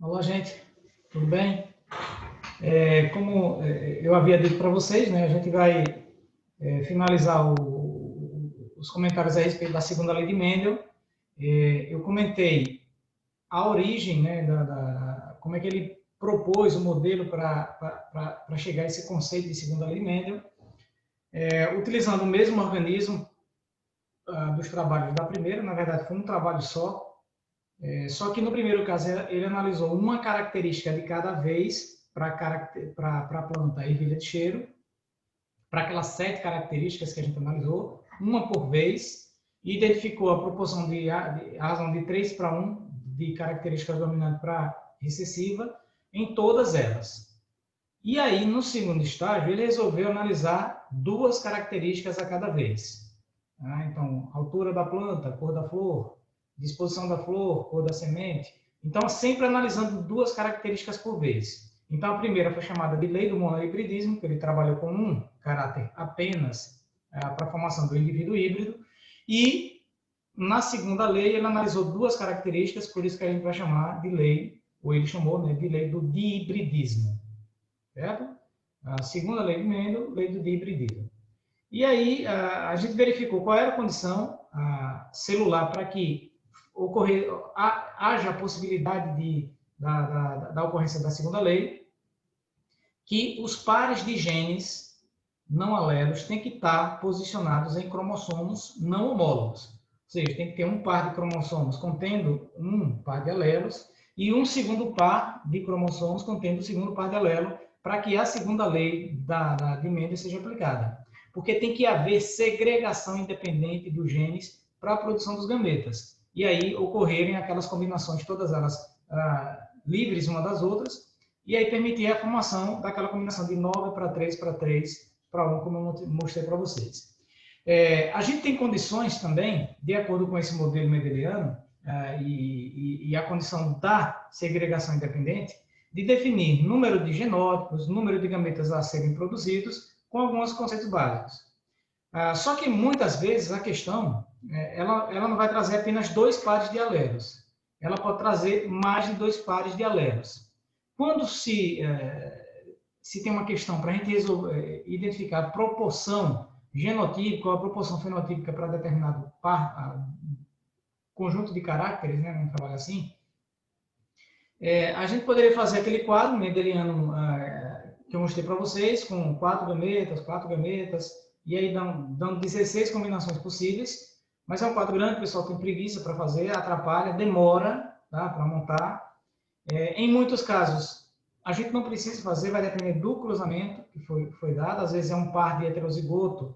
Olá, gente. Tudo bem? Como eu havia dito para vocês, né, a gente vai finalizar os comentários a respeito da segunda lei de Mendel. Eu comentei a origem, né, como é que ele propôs o modelo para chegar a esse conceito de segunda lei de Mendel, utilizando o mesmo organismo dos trabalhos da primeira. Na verdade, foi um trabalho só. Só que no primeiro caso ele analisou uma característica de cada vez para a planta ervilha de cheiro, para aquelas 7 características que a gente analisou, uma por vez, e identificou a proporção a razão de 3:1 de característica dominante para recessiva em todas elas. E aí, no segundo estágio, ele resolveu analisar 2 características a cada vez. Então, altura da planta, cor da flor, disposição da flor, cor da semente. Então, sempre analisando 2 características por vez. Então, a primeira foi chamada de lei do monohibridismo, que ele trabalhou com um caráter apenas para a formação do indivíduo híbrido. E, na segunda lei, ele analisou 2 características, por isso que a gente vai chamar de lei, ou ele chamou, né, de lei do dihibridismo. Certo? A segunda lei de Mendel, lei do dihibridismo. E aí, a gente verificou qual era a condição celular para que haja a possibilidade da ocorrência da segunda lei, que os pares de genes não alelos têm que estar posicionados em cromossomos não homólogos. Ou seja, tem que ter um par de cromossomos contendo um par de alelos e um segundo par de cromossomos contendo o segundo par de alelo, para que a segunda lei de Mendel seja aplicada. Porque tem que haver segregação independente dos genes para a produção dos gametas. E aí ocorrerem aquelas combinações, todas elas livres uma das outras, e aí permitir a formação daquela combinação de 9:3:3:1, como eu mostrei para vocês. A gente tem condições também, de acordo com esse modelo mendeliano, e a condição da segregação independente, de definir número de genótipos, número de gametas a serem produzidos, com alguns conceitos básicos. Só que muitas vezes a questão, ela não vai trazer apenas 2 pares de alelos, ela pode trazer mais de 2 pares de alelos. Quando se tem uma questão para a gente identificar a proporção genotípica ou a proporção fenotípica para determinado conjunto de caracteres, né, vamos trabalhar assim, a gente poderia fazer aquele quadro mendeliano que eu mostrei para vocês, com 4 gametas, e aí dando 16 combinações possíveis, mas é um quadro grande, o pessoal tem preguiça para fazer, atrapalha, demora, tá, para montar. Em muitos casos, a gente não precisa fazer, vai depender do cruzamento que foi dado, às vezes é um par de heterozigoto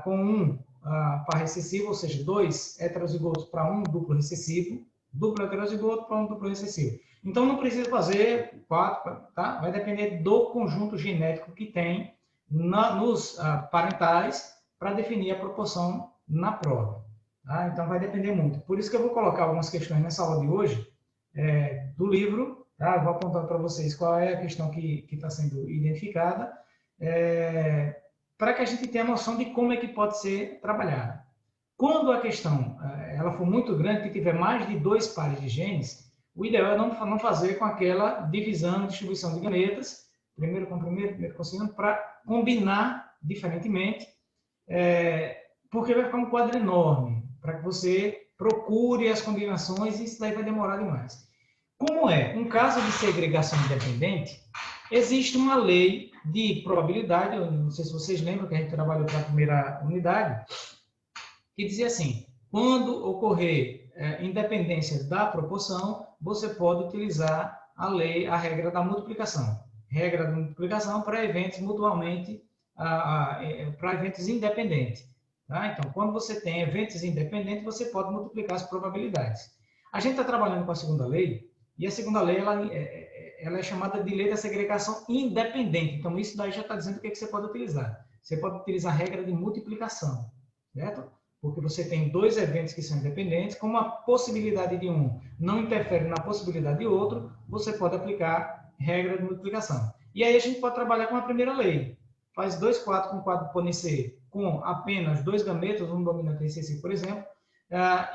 com um par recessivo, ou seja, 2 heterozigotos para um duplo recessivo, duplo heterozigoto para um duplo recessivo. Então, não precisa fazer 4, tá? Vai depender do conjunto genético que tem nos parentais para definir a proporção na prova. Tá? Então, vai depender muito. Por isso que eu vou colocar algumas questões nessa aula de hoje, do livro, tá? Vou apontar para vocês qual é a questão que está sendo identificada, para que a gente tenha a noção de como é que pode ser trabalhada. Quando a questão ela for muito grande, que tiver mais de 2 pares de genes, o ideal é não fazer com aquela divisão e distribuição de gametas, primeiro com o segundo, para combinar diferentemente, porque vai ficar um quadro enorme, para que você procure as combinações e isso daí vai demorar demais. Como é um caso de segregação independente, existe uma lei de probabilidade, eu não sei se vocês lembram que a gente trabalhou para a primeira unidade, que dizia assim, quando ocorrer independência da proporção, você pode utilizar a regra da multiplicação. Regra da multiplicação para eventos mutuamente, para eventos independentes. Tá? Então, quando você tem eventos independentes, você pode multiplicar as probabilidades. A gente está trabalhando com a segunda lei, e a segunda lei ela é chamada de lei da segregação independente. Então, isso daí já está dizendo o que você pode utilizar. Você pode utilizar a regra de multiplicação, certo? Porque você tem 2 eventos que são independentes, como a possibilidade de um não interfere na possibilidade de outro, você pode aplicar regra de multiplicação. E aí a gente pode trabalhar com a primeira lei. Faz 2 quadros com quadro podem ser com apenas 2 gametas, um dominante recessivo, por exemplo,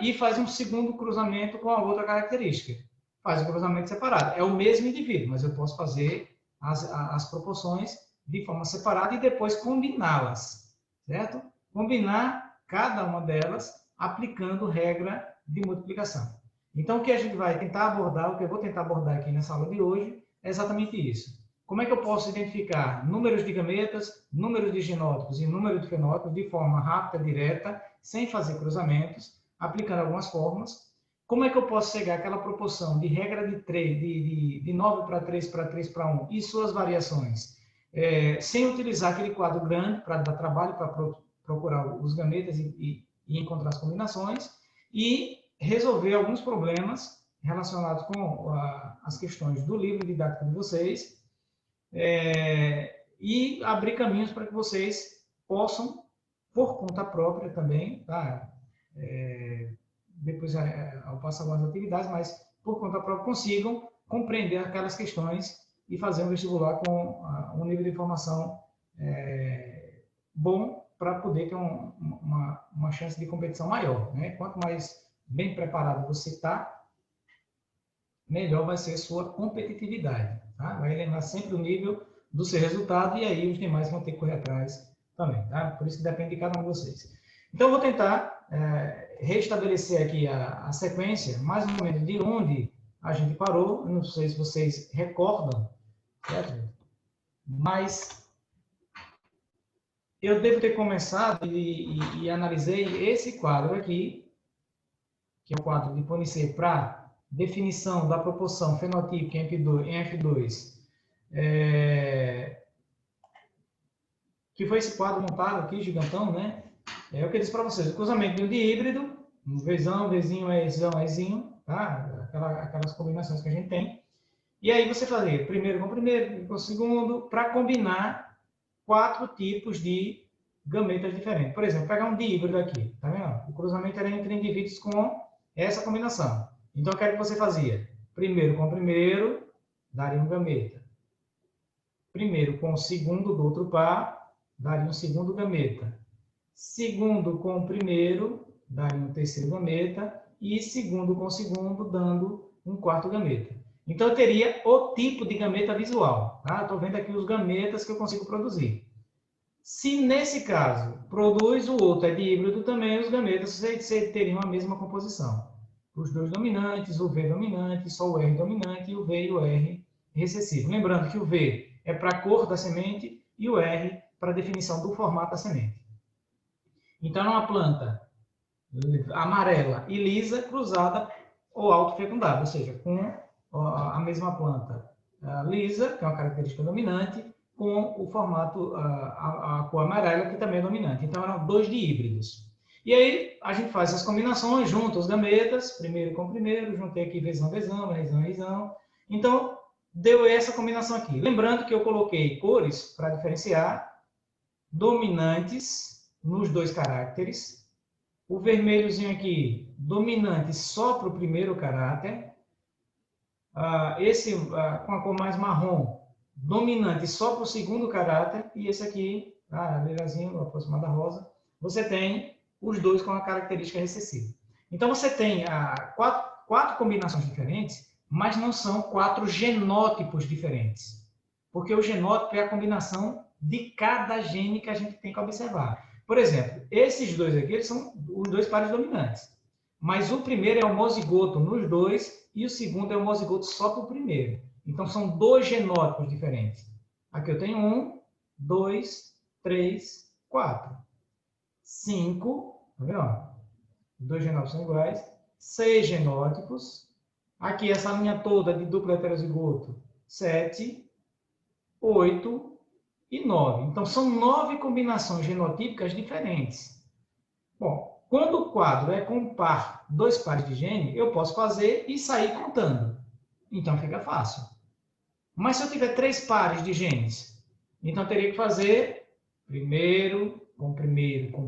e faz um segundo cruzamento com a outra característica. faz o cruzamento separado. É o mesmo indivíduo, mas eu posso fazer as proporções de forma separada e depois combiná-las, certo? Combinar cada uma delas aplicando regra de multiplicação. Então, o que a gente vai tentar abordar, o que eu vou tentar abordar aqui nessa aula de hoje, é exatamente isso. Como é que eu posso identificar números de gametas, números de genótipos e números de fenótipos de forma rápida, direta, sem fazer cruzamentos, aplicando algumas fórmulas? Como é que eu posso chegar àquela proporção de regra de 3, de 9 para 3 para 3 para 1 e suas variações, sem utilizar aquele quadro grande para dar trabalho para procurar os gametas e encontrar as combinações, e resolver alguns problemas relacionados com as questões do livro didático de vocês, e abrir caminhos para que vocês possam, por conta própria também, tá? Depois eu passo algumas atividades, mas por conta própria consigam compreender aquelas questões e fazer um vestibular com um nível de informação bom para poder ter uma chance de competição maior, né? Quanto mais bem preparado você está, melhor vai ser a sua competitividade, tá? Vai lembrar sempre o nível do seu resultado e aí os demais vão ter que correr atrás também, tá? Por isso que depende de cada um de vocês. Então, eu vou tentar restabelecer aqui a sequência, mais ou menos de onde a gente parou. Eu não sei se vocês recordam, certo? Mas eu devo ter começado e analisei esse quadro aqui, que é o quadro de Poincare para definição da proporção fenotípica em F2, que foi esse quadro montado aqui, gigantão, né? É o que eu disse para vocês, o cruzamento de híbrido, um Vzão, Vzinho, Ezão, Ezinho, tá? Aquelas combinações que a gente tem. E aí você fazia primeiro com segundo, para combinar 4 tipos de gametas diferentes. Por exemplo, pegar um díhíbrido aqui, tá vendo? O cruzamento era entre indivíduos com essa combinação. Então, o que é que você fazia? Primeiro com primeiro, daria um gameta. Primeiro com o segundo do outro par, daria um segundo gameta. Segundo com o primeiro, daria um terceiro gameta. E segundo com o segundo, dando um quarto gameta. Então, eu teria o tipo de gameta visual. Tá? Estou vendo aqui os gametas que eu consigo produzir. Se, nesse caso, produz o outro é díhíbrido também, os gametas teriam a mesma composição. Os dois dominantes, o V dominante, só o R dominante, e o V e o R recessivo. Lembrando que o V é para a cor da semente e o R para a definição do formato da semente. Então, é uma planta amarela e lisa cruzada ou autofecundada, ou seja, com a mesma planta lisa, que é uma característica dominante, com o formato, a cor amarela, que também é dominante. Então, eram 2 díhíbridos. E aí, a gente faz essas combinações, junta os gametas, primeiro com primeiro, juntei aqui Vzão, Vzão, Rzão, Rzão. Então, deu essa combinação aqui. Lembrando que eu coloquei cores para diferenciar dominantes nos 2 caracteres. O vermelhozinho aqui, dominante só para o primeiro caráter. Esse com a cor mais marrom, dominante só para o segundo caráter. E esse aqui, lilazinho, aproximado da rosa, você tem os 2 com a característica recessiva. Então, você tem 4 combinações diferentes, mas não são 4 genótipos diferentes. Porque o genótipo é a combinação de cada gene que a gente tem que observar. Por exemplo, esses 2 aqui eles são os 2 pares dominantes. Mas o primeiro é homozigoto nos 2 e o segundo é homozigoto só para o primeiro. Então, são 2 genótipos diferentes. Aqui eu tenho 1, 2, 3, 4. 5, tá vendo? Os 2 genótipos são iguais. 6 genótipos. Aqui, essa linha toda de duplo heterozigoto, 7, 8 e 9. Então, são 9 combinações genotípicas diferentes. Bom, quando o quadro é com 2 pares de gene, eu posso fazer e sair contando. Então, fica fácil. Mas se eu tiver 3 pares de genes, então eu teria que fazer primeiro com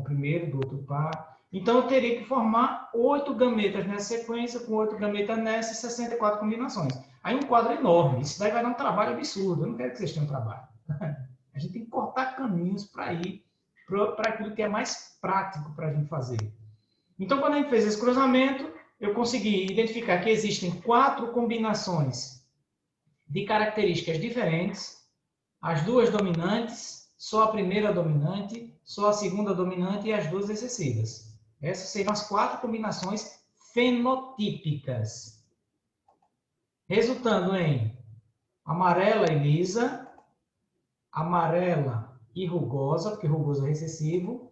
primeiro do outro par. Então, eu teria que formar 8 gametas nessa sequência, com 8 gametas nessa e 64 combinações. Aí um quadro enorme. Isso daí vai dar um trabalho absurdo. Eu não quero que vocês tenham trabalho. A gente tem que cortar caminhos para ir para aquilo que é mais prático para a gente fazer. Então, quando a gente fez esse cruzamento, eu consegui identificar que existem 4 combinações de características diferentes, as 2 dominantes, só a primeira dominante, só a segunda dominante e as 2 recessivas. Essas seriam as 4 combinações fenotípicas, resultando em amarela e lisa, amarela e rugosa, porque rugoso é recessivo,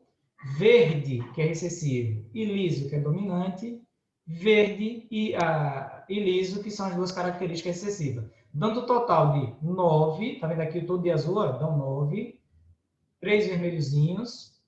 verde, que é recessivo, e liso, que é dominante, verde e liso, que são as 2 características recessivas. Dando um total de 9, tá vendo aqui o todo de azul? Dão 9, 3 vermelhozinhos,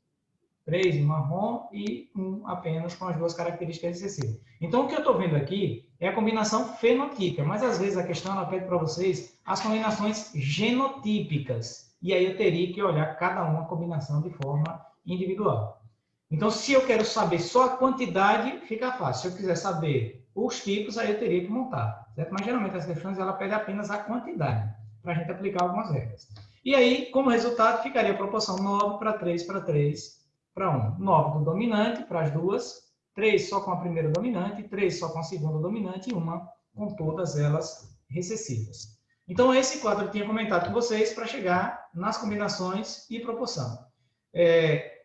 3 em marrom e 1 apenas com as 2 características recessivas. Então, o que eu estou vendo aqui é a combinação fenotípica, mas às vezes a questão ela pede para vocês as combinações genotípicas. E aí eu teria que olhar cada uma combinação de forma individual. Então, se eu quero saber só a quantidade, fica fácil. Se eu quiser saber os tipos, aí eu teria que montar. Certo? Mas geralmente as questões ela pede apenas a quantidade, para a gente aplicar algumas regras. E aí, como resultado, ficaria a proporção 9 para 3 para 3 para 1. 9 do dominante para as 2, 3 só com a primeira dominante, 3 só com a segunda dominante e 1 com todas elas recessivas. Então, esse quadro eu tinha comentado com vocês para chegar nas combinações e proporção.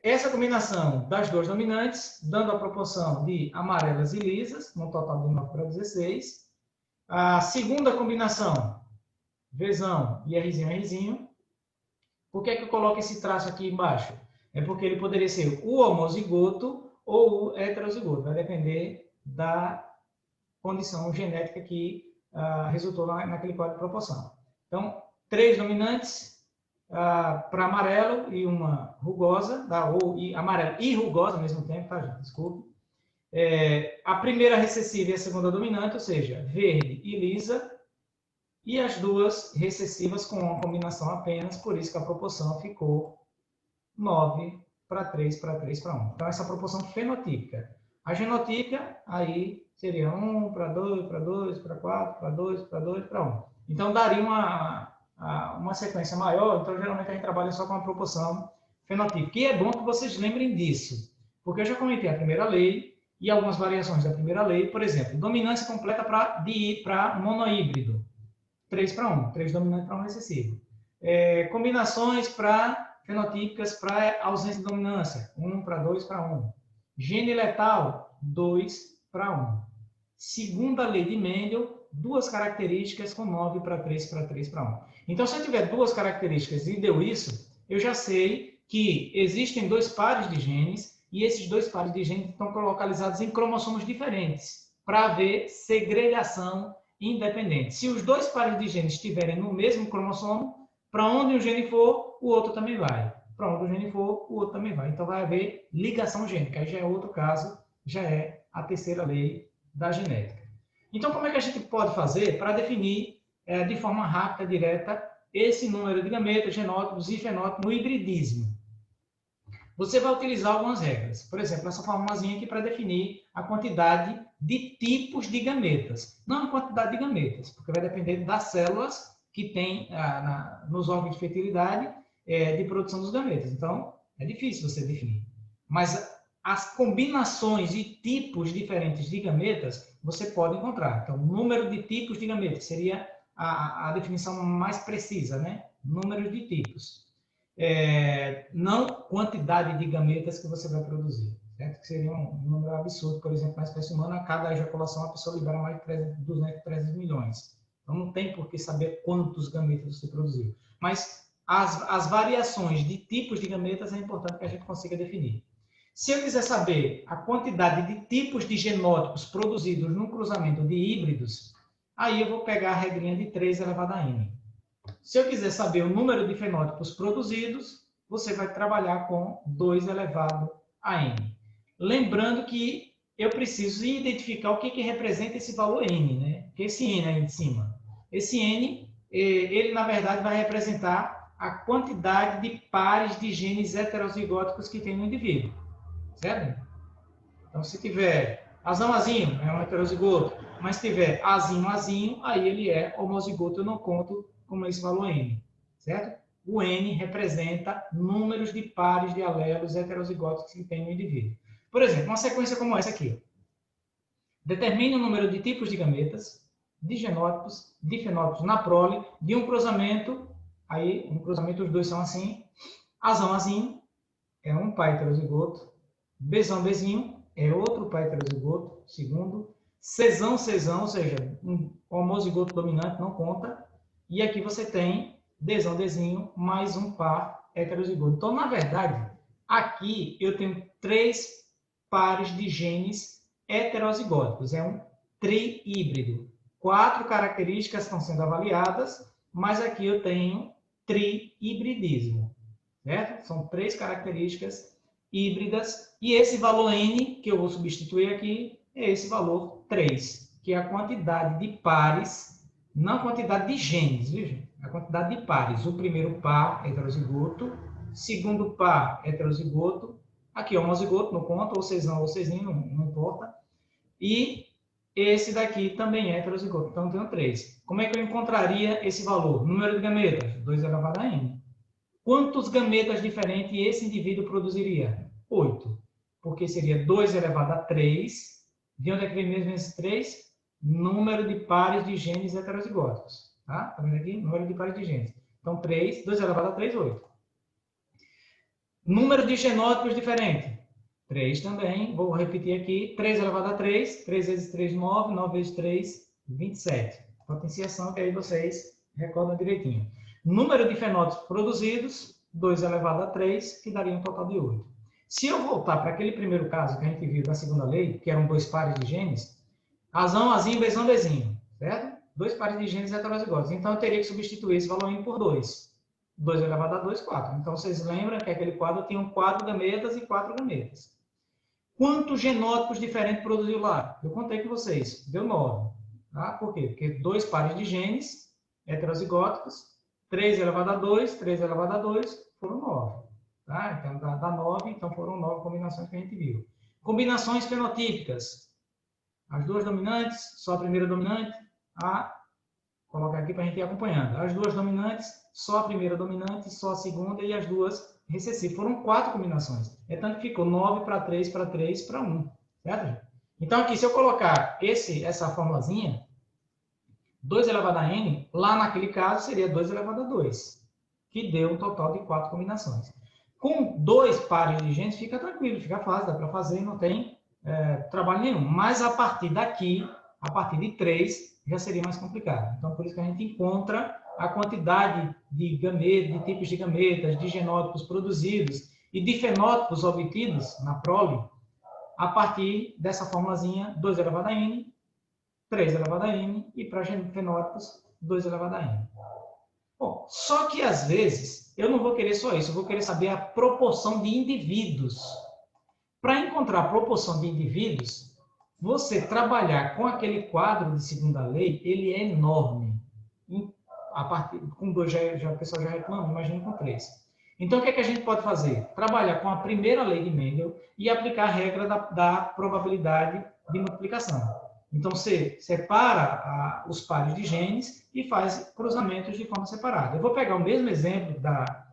Essa combinação das 2 dominantes, dando a proporção de amarelas e lisas, no total de 9 para 16. A segunda combinação, Vzão e Rzinho, Rzinho. Por que é que eu coloco esse traço aqui embaixo? É porque ele poderia ser o homozigoto ou o heterozigoto. Vai depender da condição genética que resultou naquele quadro de proporção. Então, 3 dominantes para amarelo e uma rugosa, amarelo e rugosa ao mesmo tempo, tá, gente? Desculpe. A primeira recessiva e a segunda dominante, ou seja, verde e lisa, e as 2 recessivas com uma combinação apenas, por isso que a proporção ficou 9 para 3 para 3 para 1. Então, essa proporção fenotípica. A genotípica, aí, seria 1 para 2 para 2 para 4 para 2 para 2 para 1. Então, daria uma sequência maior, então, geralmente, a gente trabalha só com a proporção fenotípica. E é bom que vocês lembrem disso, porque eu já comentei a primeira lei e algumas variações da primeira lei. Por exemplo, dominância completa para monohíbrido. 3 para 1, 3 dominante para 1 recessivo. Combinações fenotípicas para ausência de dominância, 1 para 2 para 1. Gene letal, 2 para 1. Segunda lei de Mendel, 2 características com 9 para 3 para 3 para 1. Então, se eu tiver 2 características e deu isso, eu já sei que existem 2 pares de genes e esses 2 pares de genes estão localizados em cromossomos diferentes para haver segregação independente. Se os 2 pares de genes estiverem no mesmo cromossomo, para onde um gene for, o outro também vai. Para onde o gene for, o outro também vai. Então, vai haver ligação gênica. Aí já é outro caso, já é a terceira lei da genética. Então, como é que a gente pode fazer para definir de forma rápida, direta, esse número de gametas, genótipos e fenótipos no hibridismo? Você vai utilizar algumas regras. Por exemplo, essa formulazinha aqui para definir a quantidade de tipos de gametas. Não a quantidade de gametas, porque vai depender das células que tem nos órgãos de fertilidade de produção dos gametas. Então, é difícil você definir. Mas as combinações e tipos diferentes de gametas, você pode encontrar. Então, o número de tipos de gametas seria a definição mais precisa, né? Número de tipos. Não quantidade de gametas que você vai produzir, certo? Que seria um número absurdo. Por exemplo, na espécie humana, a cada ejaculação a pessoa libera mais de 200, 300 milhões. Então, não tem por que saber quantos gametas você produziu. Mas as variações de tipos de gametas é importante que a gente consiga definir. Se eu quiser saber a quantidade de tipos de genótipos produzidos no cruzamento de híbridos, aí eu vou pegar a regrinha de 3 elevado a n. Se eu quiser saber o número de fenótipos produzidos, você vai trabalhar com 2 elevado a n. Lembrando que eu preciso identificar o que representa esse valor n, né? Que esse n aí de cima. Esse n, ele na verdade vai representar a quantidade de pares de genes heterozigóticos que tem no indivíduo. Certo? Então, se tiver azão-azinho, é um heterozigoto, mas se tiver azinho-azinho, aí ele é homozigoto, eu não conto como esse valor n, certo? O n representa números de pares de alelos heterozigóticos que tem no indivíduo. Por exemplo, uma sequência como essa aqui. Determine o número de tipos de gametas, de genótipos, de fenótipos na prole, de um cruzamento, aí um cruzamento os dois são assim, azão, azinho, é um par heterozigoto, bezão, bezinho, é outro par heterozigoto, segundo, cesão, cesão, ou seja, um homozigoto dominante, não conta, e aqui você tem dezão, dezinho, mais um par heterozigoto. Então, na verdade, aqui eu tenho 3 pares de genes heterozigóticos, é um tri-híbrido. 4 características estão sendo avaliadas, mas aqui eu tenho tri-hibridismo, certo? São 3 características híbridas, e esse valor N, que eu vou substituir aqui, é esse valor 3, que é a quantidade de pares, não a quantidade de genes, veja, a quantidade de pares. O primeiro par heterozigoto, segundo par heterozigoto, aqui homozigoto, não conta, ou cesão ou cesinho, não importa. E esse daqui também é heterozigoto, então eu tenho 3. Como é que eu encontraria esse valor? Número de gametas, 2 elevado a n. Quantos gametas diferentes esse indivíduo produziria? 8. Porque seria 2 elevado a 3. De onde é que vem mesmo esses 3? Número de pares de genes heterozigóticos. Tá? Tá vendo aqui? Número de pares de genes. Então, 3, 2 elevado a 3, 8. Número de genótipos diferente. 3 também. Vou repetir aqui. 3 elevado a 3. 3 vezes 3, 9. 9 vezes 3, 27. Potenciação que aí vocês recordam direitinho. Número de fenótipos produzidos, 2 elevado a 3, que daria um total de 8. Se eu voltar para aquele primeiro caso que a gente viu da segunda lei, que eram 2 pares de genes, azão, azinho, bezão, bezinho, certo? 2 pares de genes heterozigóticos. Então, eu teria que substituir esse valor por 2. 2 elevado a 2, 4. Então, vocês lembram que aquele quadro tinha 4 gametas e 4 gametas. Quantos genótipos diferentes produziu lá? Eu contei com vocês. Deu 9. Tá? Por quê? Porque 2 pares de genes heterozigóticos, 3 elevado a 2, 3 elevado a 2, foram 9. Tá? Então, dá 9, então foram 9 combinações que a gente viu. Combinações fenotípicas. As duas dominantes, só a primeira dominante, vou colocar aqui para a gente ir acompanhando. As duas dominantes, só a primeira dominante, só a segunda e as duas recessivas. Foram 4 combinações. É tanto que ficou 9 para 3, para 3, para 1. Certo? Então, aqui, se eu colocar essa formulazinha, 2 elevado a n, lá naquele caso seria 2 elevado a 2, que deu um total de 4 combinações. Com 2 pares de genes, fica tranquilo, fica fácil, dá para fazer, não tem trabalho nenhum. Mas a partir daqui, a partir de 3, já seria mais complicado. Então, por isso que a gente encontra a quantidade de gametas, de tipos de gametas, de genótipos produzidos e de fenótipos obtidos na prole, a partir dessa formulazinha 2 elevado a n, 3 elevado a n, e para fenótipos, 2 elevado a n. Bom, só que às vezes eu não vou querer só isso, eu vou querer saber a proporção de indivíduos. Para encontrar a proporção de indivíduos, você trabalhar com aquele quadro de segunda lei, ele é enorme. A partir, com 2 o pessoal já reclama, imagina com 3. Então, o que é que a gente pode fazer? Trabalhar com a primeira lei de Mendel e aplicar a regra da probabilidade de multiplicação. Então, você separa os pares de genes e faz cruzamentos de forma separada. Eu vou pegar o mesmo exemplo da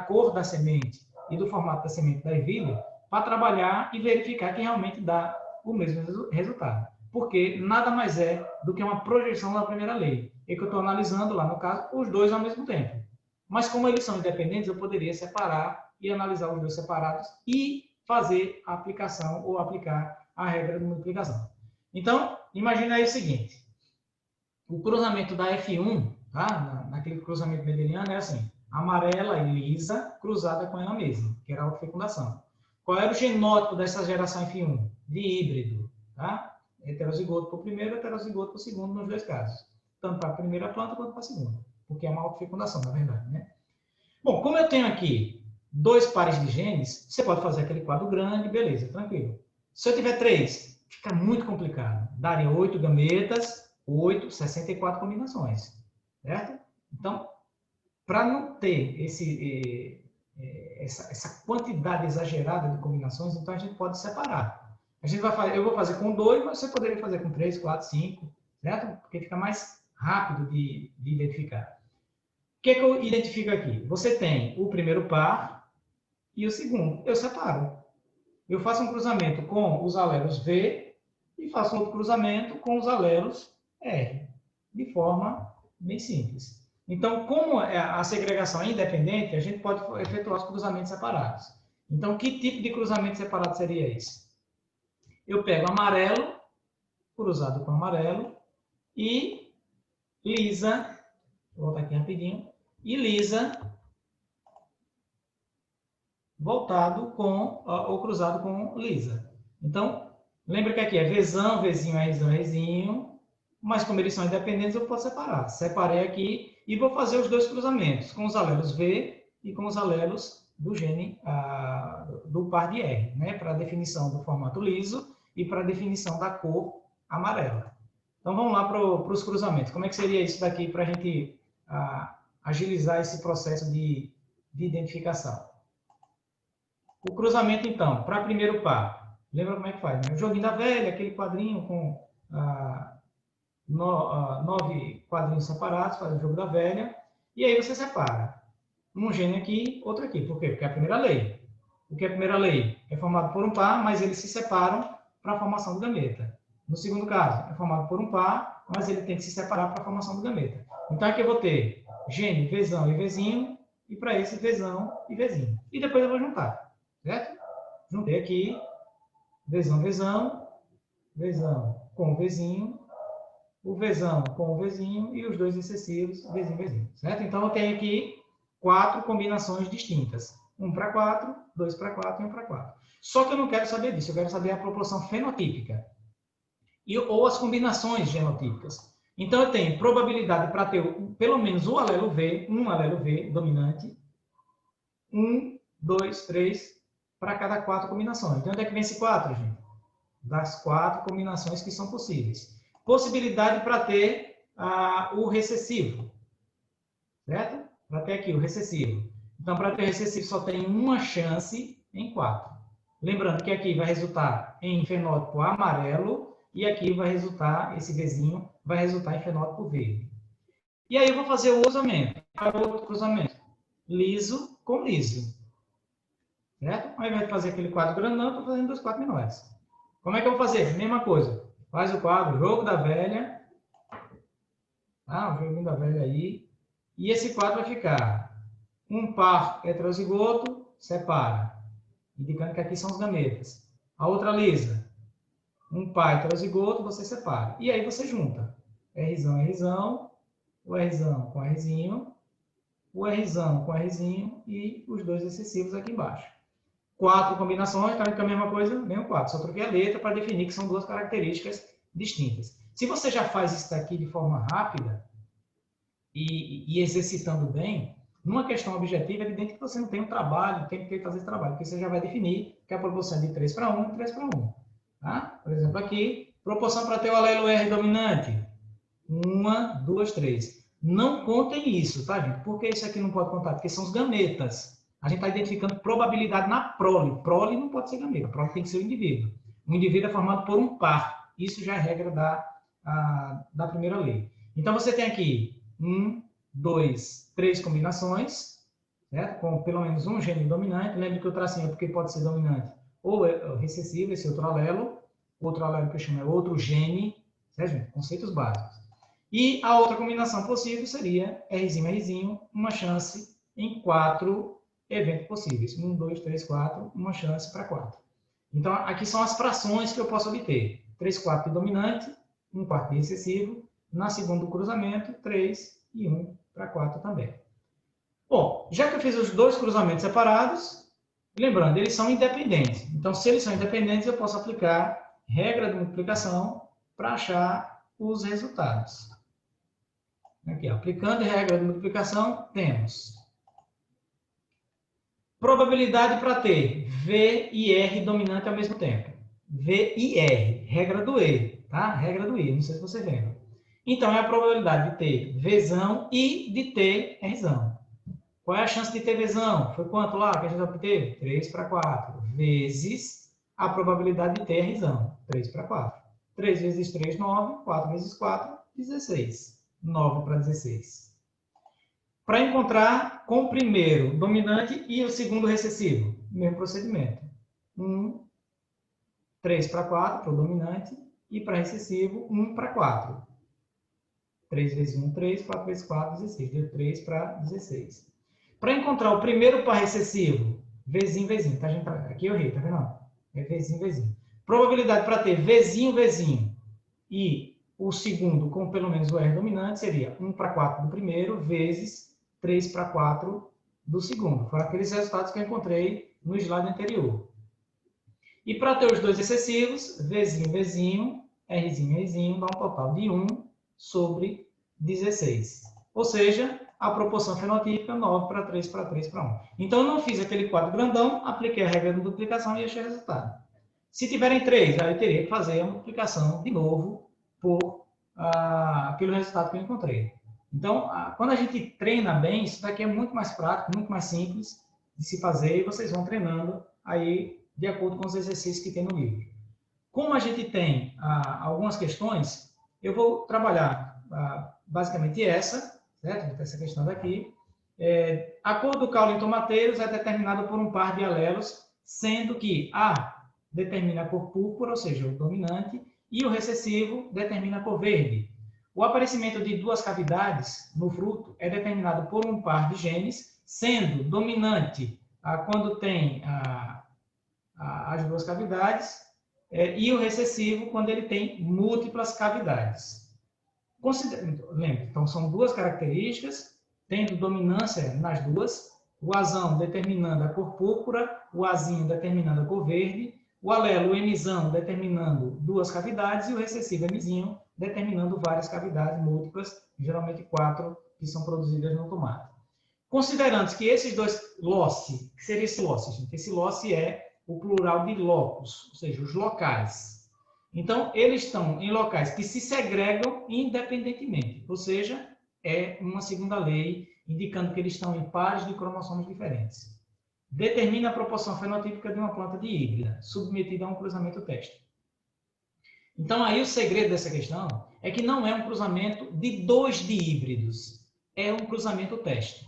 cor da semente e do formato da semente da ervilha para trabalhar e verificar que realmente dá o mesmo resultado. Porque nada mais é do que uma projeção da primeira lei. É que eu estou analisando lá, no caso, os dois ao mesmo tempo. Mas como eles são independentes, eu poderia separar e analisar os dois separados e fazer a aplicação ou aplicar a regra de multiplicação. Então, imagina aí o seguinte. O cruzamento da F1, tá? Naquele cruzamento mendeliano, é assim. Amarela e lisa cruzada com ela mesma, que era a autofecundação. Qual era o genótipo dessa geração F1? De híbrido. Tá? Heterozigoto para o primeiro, heterozigoto para o segundo, nos dois casos. Tanto para a primeira planta quanto para a segunda. Porque é uma autofecundação, na verdade. Né? Bom, como eu tenho aqui 2 pares de genes, você pode fazer aquele quadro grande, beleza, tranquilo. Se eu tiver 3, fica muito complicado. Daria 8 gametas, 8, 64 combinações. Certo? Então, para não ter essa quantidade exagerada de combinações, então a gente pode separar. Eu vou fazer com 2, mas você poderia fazer com 3, 4, 5, certo? Porque fica mais rápido de identificar. O que eu identifico aqui? Você tem o primeiro par e o segundo. Eu separo. Eu faço um cruzamento com os alelos V e faço outro cruzamento com os alelos R, de forma bem simples. Então, como a segregação é independente, a gente pode efetuar os cruzamentos separados. Então, que tipo de cruzamento separado seria esse? Eu pego amarelo, cruzado com amarelo, e lisa, vou voltar aqui rapidinho, e lisa, voltado com, ou cruzado com lisa. Então, lembra que aqui é Vzão, Vzinho, Rzão, Rzinho, mas como eles são independentes, eu posso separar. Separei aqui e vou fazer os dois cruzamentos, com os alelos V e com os alelos do gene, do par de R, né? Para a definição do formato liso e para a definição da cor amarela. Então, vamos lá para os cruzamentos. Como é que seria isso daqui para a gente agilizar esse processo de identificação? O cruzamento, então, para primeiro par. Lembra como é que faz? Né? O joguinho da velha, aquele quadrinho com 9 quadrinhos separados, faz o jogo da velha. E aí você separa um gene aqui, outro aqui. Por quê? Porque é a primeira lei. O que é a primeira lei? É formado por um par, mas eles se separam para a formação do gameta. No segundo caso, é formado por um par, mas ele tem que se separar para a formação do gameta. Então, aqui eu vou ter gene Vzão e Vzinho, e para esse Vzão e Vzinho. E depois eu vou juntar. Certo? Juntei aqui, Vzão, Vzão, Vzão com o Vzinho, o Vzão com o Vzinho e os dois excessivos, Vzinho, Vzinho. Certo? Então, eu tenho aqui 4 combinações distintas. 1 para 4, 2 para 4 e 1 para 4. Só que eu não quero saber disso, eu quero saber a proporção fenotípica. Ou as combinações genotípicas. Então, eu tenho probabilidade para ter pelo menos um alelo V dominante, 1, 2, 3, para cada 4 combinações. Então, onde é que vem esse 4, gente? Das 4 combinações que são possíveis. Possibilidade para ter o recessivo. Certo? Para ter aqui o recessivo. Então, para ter recessivo, só tem uma chance em 4. Lembrando que aqui vai resultar em fenótipo amarelo e aqui vai resultar, esse Vzinho, vai resultar em fenótipo verde. E aí eu vou fazer o cruzamento. Outro cruzamento. Liso com liso. Certo? Ao invés de fazer aquele quadro grandão, eu estou fazendo 2 quadros menores. Como é que eu vou fazer? Mesma coisa. Faz o quadro, jogo da velha. O joguinho da velha aí. E esse quadro vai ficar um par heterozigoto, separa. Indicando que aqui são os gametas. A outra lisa. Um par heterozigoto, você separa. E aí você junta. Rzão, Rzão. O Rzão com Rzinho. O Rzão com Rzinho. E os dois excessivos aqui embaixo. 4 combinações, tá vendo que é a mesma coisa? Mesmo 4. Só troquei a letra para definir que são 2 características distintas. Se você já faz isso daqui de forma rápida e exercitando bem, numa questão objetiva, é evidente que você não tem um trabalho, tem que fazer esse trabalho, porque você já vai definir que a proporção é de 3 para 1 e 3 para 1. Tá? Por exemplo, aqui, proporção para ter o alelo R dominante. 1, 2, 3. Não contem isso, tá, gente? Por que isso aqui não pode contar? Porque são os gametas. A gente está identificando probabilidade na prole. Prole não pode ser gameta, prole tem que ser o indivíduo. O indivíduo é formado por um par. Isso já é regra da primeira lei. Então, você tem aqui 1, 2, 3 combinações, certo? Com pelo menos um gene dominante. Lembre que o tracinho é porque pode ser dominante ou recessivo, esse outro alelo que eu chamo é outro gene, certo, gente? Conceitos básicos. E a outra combinação possível seria Rzinho, Rzinho, uma chance em 4 eventos possíveis. 1, 2, 3, 4, uma chance para 4. Então, aqui são as frações que eu posso obter. 3 quartos de dominante, 1 quarto de recessivo. Na segunda, o cruzamento, 3 e 1 para 4 também. Bom, já que eu fiz os 2 cruzamentos separados, lembrando, eles são independentes. Então, se eles são independentes, eu posso aplicar regra de multiplicação para achar os resultados. Aqui, aplicando a regra de multiplicação, temos probabilidade para ter V e R dominante ao mesmo tempo. V e R, regra do E, tá? Regra do E, não sei se você lembra. Então, é a probabilidade de ter Vzão e de ter Rzão. Qual é a chance de ter Vzão? Foi quanto lá que a gente obteve? 3 para 4, vezes a probabilidade de ter Rzão, 3 para 4. 3 vezes 3, 9, 4 vezes 4, 16. 9 para 16. Para encontrar com o primeiro dominante e o segundo recessivo, mesmo procedimento. 3 para 4 para o dominante, e para recessivo 1 para 4. 3 vezes 1, 3, 4 vezes 4, 16. Deu 3 para 16. Para encontrar o primeiro par recessivo, Vzinho, Vzinho. Tá, gente? Aqui eu errei, tá vendo? É Vzinho, Vzinho. Probabilidade para ter Vzinho, Vzinho e o segundo com pelo menos o R dominante seria 1 para 4 do primeiro vezes 3 para 4 do segundo. Foram aqueles resultados que eu encontrei no slide anterior. E para ter os dois excessivos, Vzinho, Vzinho, Rzinho, Rzinho, dá um total de 1 sobre 16. Ou seja, a proporção fenotípica 9 para 3 para 3 para 1. Então, eu não fiz aquele quadro grandão, apliquei a regra de duplicação e achei o resultado. Se tiverem 3, aí eu teria que fazer a multiplicação de novo por pelo resultado que eu encontrei. Então, quando a gente treina bem, isso daqui é muito mais prático, muito mais simples de se fazer e vocês vão treinando aí de acordo com os exercícios que tem no livro. Como a gente tem algumas questões, eu vou trabalhar basicamente essa, certo? Essa questão daqui. A cor do caule tomateiros é determinada por um par de alelos, sendo que A determina a cor púrpura, ou seja, o dominante, e o recessivo determina a cor verde. O aparecimento de duas cavidades no fruto é determinado por um par de genes, sendo dominante quando tem as duas cavidades, e o recessivo quando ele tem múltiplas cavidades. Lembre, então são duas características, tendo dominância nas duas, o azão determinando a cor púrpura, o azinho determinando a cor verde, o alelo, o Mzão, determinando duas cavidades, e o recessivo Mzinho determinando várias cavidades múltiplas, geralmente 4, que são produzidas no tomate. Considerando que esses dois loci, que seria esse loci, gente? Esse loci é o plural de locus, ou seja, os locais. Então, eles estão em locais que se segregam independentemente, ou seja, é uma segunda lei indicando que eles estão em pares de cromossomos diferentes. Determina a proporção fenotípica de uma planta de híbrida, submetida a um cruzamento teste. Então, aí o segredo dessa questão é que não é um cruzamento de dois híbridos, é um cruzamento teste.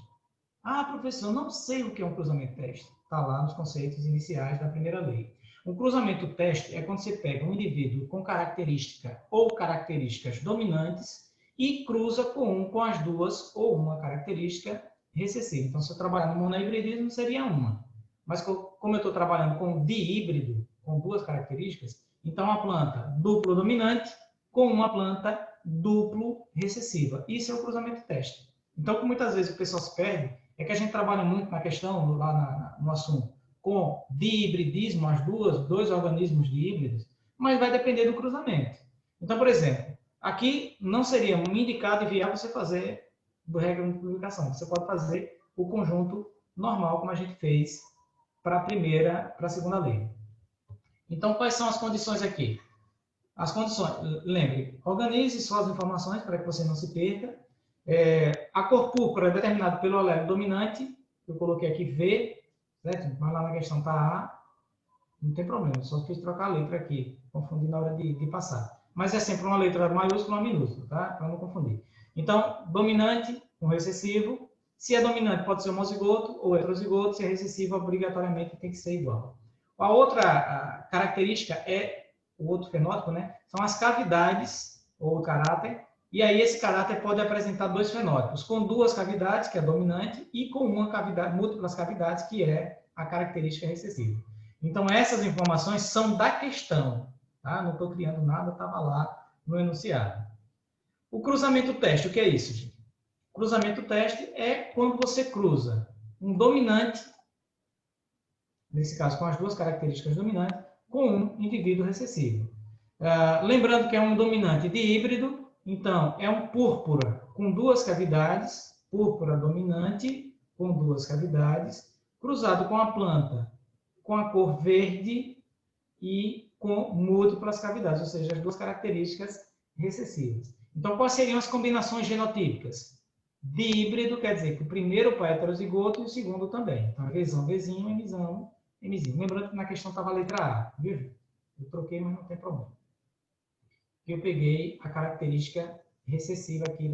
Ah, professor, não sei o que é um cruzamento teste. Está lá nos conceitos iniciais da primeira lei. Um cruzamento teste é quando você pega um indivíduo com característica ou características dominantes e cruza com as duas ou uma característica recessiva. Então, se eu trabalhar no monohibridismo, seria uma. Mas como eu estou trabalhando com dihíbrido, com duas características, então a planta duplo dominante com uma planta duplo recessiva. Isso é o cruzamento teste. Então, como muitas vezes o pessoal se perde, é que a gente trabalha muito na questão, lá no assunto, com dihibridismo, dois organismos dihíbridos, mas vai depender do cruzamento. Então, por exemplo, aqui não seria indicado e viável você fazer do regra de multiplicação. Você pode fazer o conjunto normal, como a gente fez para a segunda lei. Então, quais são as condições aqui? As condições, lembre, organize suas informações para que você não se perca. A cor púrpura é determinada pelo alelo dominante, eu coloquei aqui V, certo? Mas lá na questão está A, não tem problema, só fiz trocar a letra aqui, confundir na hora de passar. Mas é sempre uma letra maiúscula ou uma minúscula, tá? Para não confundir. Então, dominante com recessivo. Se é dominante, pode ser homozigoto ou heterozigoto. Se é recessivo, obrigatoriamente tem que ser igual. A outra característica o outro fenótipo, né? São as cavidades, ou o caráter. E aí esse caráter pode apresentar dois fenótipos, com duas cavidades, que é dominante, e com uma cavidade, múltiplas cavidades, que é a característica recessiva. Então, essas informações são da questão, tá? Não estou criando nada, estava lá no enunciado. O cruzamento teste, o que é isso, gente? Cruzamento teste é quando você cruza um dominante, nesse caso com as duas características dominantes, com um indivíduo recessivo. Lembrando que é um dominante de híbrido, então é um púrpura com duas cavidades, púrpura dominante com duas cavidades, cruzado com a planta com a cor verde e com múltiplas cavidades, ou seja, as duas características recessivas. Então, quais seriam as combinações genotípicas? De híbrido quer dizer que o primeiro pai é heterozigoto e o segundo também. Então, Vzão, Vzinho, Mzão, Mzinho. Lembrando que na questão estava a letra A, viu? Eu troquei, mas não tem problema. Eu peguei a característica recessiva aqui,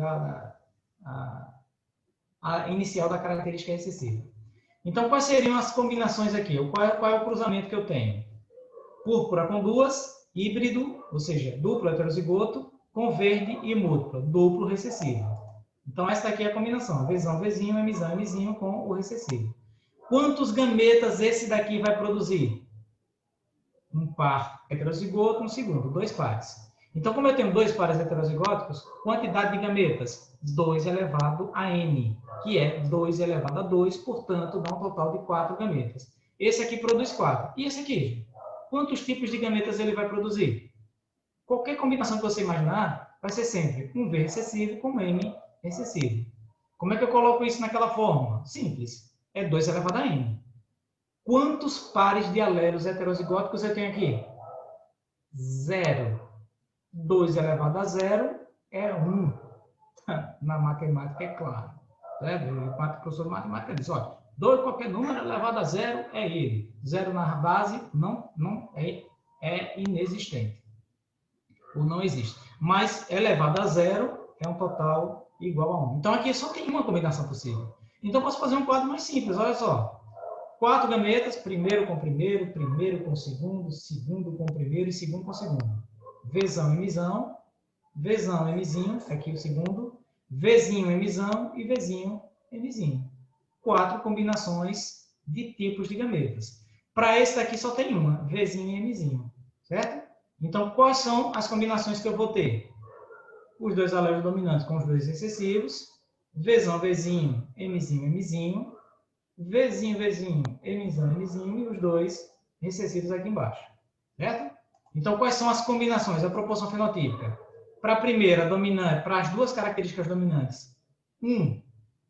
a inicial da característica recessiva. Então, quais seriam as combinações aqui? Qual é o cruzamento que eu tenho? Púrpura com duas híbrido, ou seja, duplo heterozigoto, com verde e múltiplo, duplo recessivo. Então, essa daqui é a combinação, Vzão, Vzinho, Mzão, Mzinho com o recessivo. Quantos gametas esse daqui vai produzir? Um par heterozigoto, um segundo, 2 pares. Então, como eu tenho 2 pares heterozigóticos, quantidade de gametas? 2 elevado a n, que é 2 elevado a 2, portanto, dá um total de 4 gametas. Esse aqui produz 4. E esse aqui? Quantos tipos de gametas ele vai produzir? Qualquer combinação que você imaginar, vai ser sempre um V recessivo com M recessivo. Como é que eu coloco isso naquela forma? Simples. É 2 elevado a n. Quantos pares de alelos heterozigóticos eu tenho aqui? 0. 2 elevado a 0 é 1. Na matemática, é claro. O professor de matemática diz, olha, 2, qualquer número elevado a 0 é ele. 0 na base não é inexistente. Ou não existe. Mas elevado a 0 é um total igual a 1. Então, aqui só tem uma combinação possível. Então, eu posso fazer um quadro mais simples. Olha só. 4 gametas, primeiro com primeiro, primeiro com segundo, segundo com primeiro e segundo com segundo. Vzão e Mzão, Vzão e Mzinho, aqui o segundo, Vzinho e Mzão e Vzinho e Mzinho. 4 combinações de tipos de gametas. Para esse daqui só tem uma, Vzinho e Mzinho, certo? Então, quais são as combinações que eu vou ter? Os 2 alelos dominantes com os 2 recessivos, Vzão, Vzinho, Mzinho, Mzinho, Vzinho, Vzinho, Mzão, Mzinho e os 2 recessivos aqui embaixo, certo? Então, quais são as combinações? A proporção fenotípica. Para a primeira dominante, para as duas características dominantes, 1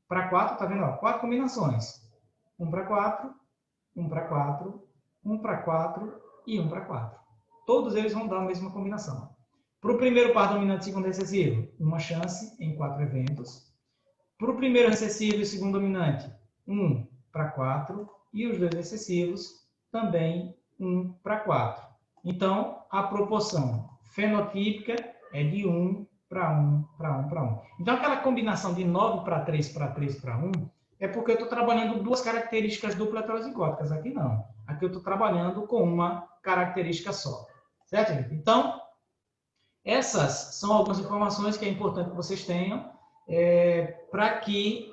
para 4, tá vendo? Ó, 4 combinações. 1 para 4, 1 para 4, 1 para 4 e 1 para 4. Todos eles vão dar a mesma combinação. Para o primeiro par dominante e segundo recessivo, uma chance em 4 eventos. Para o primeiro recessivo e segundo dominante, 1 para 4. E os 2 recessivos, também 1 para 4. Então, a proporção fenotípica é de 1 para 1 para 1 para 1. Então, aquela combinação de 9 para 3 para 3 para 1 é porque eu estou trabalhando duas características dupla heterozigóticas. Aqui não. Aqui eu estou trabalhando com uma característica só. Certo, gente? Então, essas são algumas informações que é importante que vocês tenham para que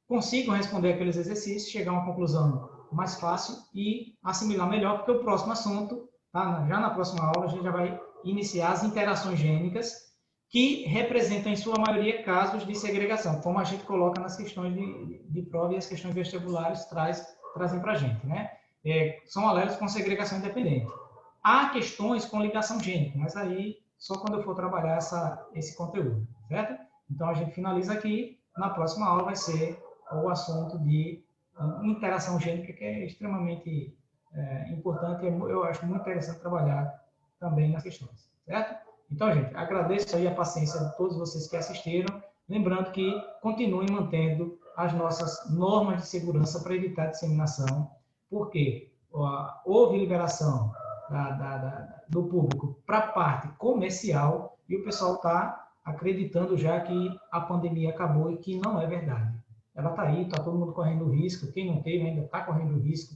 consigam responder aqueles exercícios, chegar a uma conclusão mais fácil e assimilar melhor, porque o próximo assunto, tá? Já na próxima aula, a gente já vai iniciar as interações gênicas, que representam, em sua maioria, casos de segregação, como a gente coloca nas questões de prova e as questões vestibulares trazem para a gente, né? São alelos com segregação independente. Há questões com ligação gênica, mas aí só quando eu for trabalhar esse conteúdo, certo? Então, a gente finaliza aqui. Na próxima aula vai ser o assunto de interação gênica, que é extremamente importante e eu acho muito interessante trabalhar também nas questões, certo? Então, gente, agradeço aí a paciência de todos vocês que assistiram, lembrando que continuem mantendo as nossas normas de segurança para evitar a disseminação, porque houve liberação do público para a parte comercial e o pessoal está acreditando já que a pandemia acabou e que não é verdade. Ela está aí, está todo mundo correndo risco, quem não teve ainda está correndo risco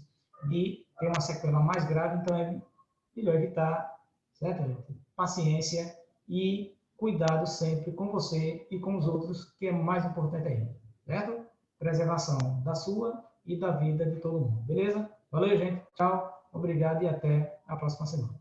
de ter uma sequela mais grave, então é melhor evitar, certo, gente? Paciência e cuidado sempre com você e com os outros, que é mais importante ainda, certo? Preservação da sua e da vida de todo mundo, beleza? Valeu, gente. Tchau, obrigado e até a próxima semana.